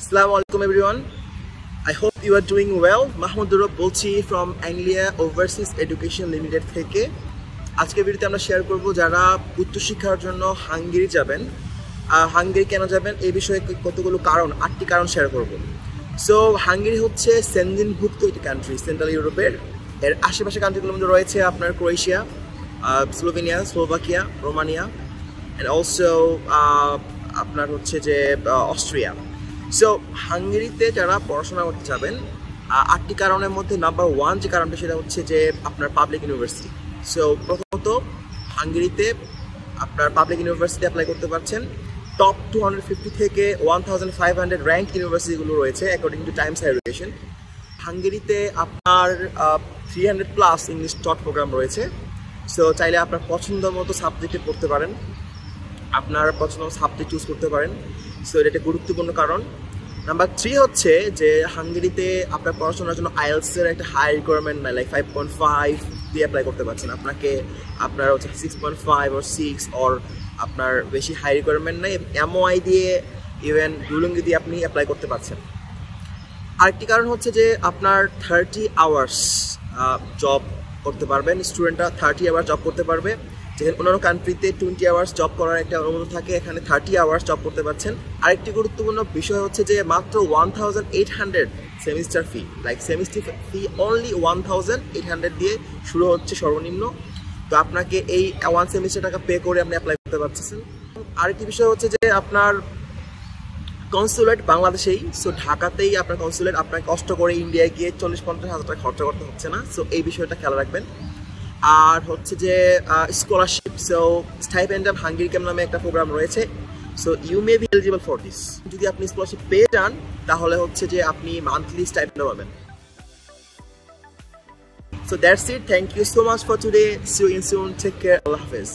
Assalamu alaikum everyone. I hope you are doing well. Mahmoud Durrab bolchi from Anglia Overseas Education Limited থেকে আজকে ভিডিওতে আমরা share করব যারা উচ্চ শিক্ষার জন্য হাঙ্গেরি যাবেন হাঙ্গেরি কেন যাবেন এই বিষয়ে কতগুলো কারণ 8টি কারণ শেয়ার করব। সো হাঙ্গেরি হচ্ছে সেনজেনভুক্ত একটি কান্ট্রি সেন্ট্রাল ইউরোপের। এর আশেপাশে কান্ট্রিগুলোর মধ্যে রয়েছে আপনার Croatia, Slovenia, Slovakia, Romania and also আপনার হচ্ছে যে অস্ট্রিয়া। সো হাঙ্গেরিতে যারা পড়াশোনা করতে যাবেন 8টি কারণের মধ্যে নাম্বার 1 যে কারণটা সেটা হচ্ছে যে আপনার পাবলিক ইউনিভার্সিটি। সো প্রথমত হাঙ্গেরিতে আপনার পাবলিক ইউনিভার্সিটি অ্যাপ্লাই করতে পারছেন। টপ 250 থেকে 1500 র্যাঙ্ক ইউনিভার্সিটিগুলো রয়েছে according to Times Higher Education. হাঙ্গেরিতে আপনার 300+ ইংলিশ টট প্রোগ্রাম রয়েছে। সো চাইলে আপনার পছন্দ মতো সাবজেক্টে পড়তে পারেন, আপনার পছন্দ সাবজেক্ট চুজ করতে পারেন। সো এটা একটা গুরুত্বপূর্ণ কারণ। নাম্বার 3 হচ্ছে যে হাঙ্গেরিতে আপনার পড়াশোনার জন্য আইএলটিএস এর একটা হাই রিকোয়ারমেন্ট নাই, লাইক 5.5 দিয়ে অ্যাপ্লাই করতে পারছেন। আপনার হচ্ছে 6.5 or 6 অর আপনার বেশি হাই রিকোয়ারমেন্ট নাই, এমওআই দিয়ে ইভেন ডুওলিঙ্গো দিয়ে আপনি অ্যাপ্লাই করতে পারছেন। আরেকটি কারণ হচ্ছে যে আপনার 30 আওয়ার্স জব করতে পারবেন, স্টুডেন্টরা 30 আওয়ার জব করতে পারবে। যেখানে অন্যান্য কান্ট্রিতে 20 আওয়ার্স জব করার একটা অনুমতি থাকে, এখানে 30 আওয়ার্স জব করতে পারছেন। আরেকটি গুরুত্বপূর্ণ বিষয় হচ্ছে যে মাত্র 1800 semester fee, like semester fee only 1800 দিয়ে শুরু হচ্ছে সর্বনিম্ন। তো আপনাকে এই 1 সেমিস্টার টাকা পে করে আপনি অ্যাপ্লাই করতে পারতেছেন। আরেকটি বিষয় হচ্ছে যে আপনার কনসুলেট বাংলাদেশেই, সো ঢাকাতেই আপনার কনসুলেট, আপনার কষ্ট করে ইন্ডিয়ায় গিয়ে 40-50 হাজার টাকা খরচা করতে হচ্ছে না। সো এই বিষয়টা খেয়াল রাখবেন। আর হচ্ছে যে scholarship, so stipend of Hungary camp নামে একটা প্রোগ্রাম রয়েছে। So you may be eligible for this. যদি আপনি স্কলারশিপ পেয়ে যান তাহলে হচ্ছে যে আপনি মান্থলি স্টাইপেন্ড পাবেন। So that's it. Thank you so much for today. See you in soon. Take care. Allah Hafiz.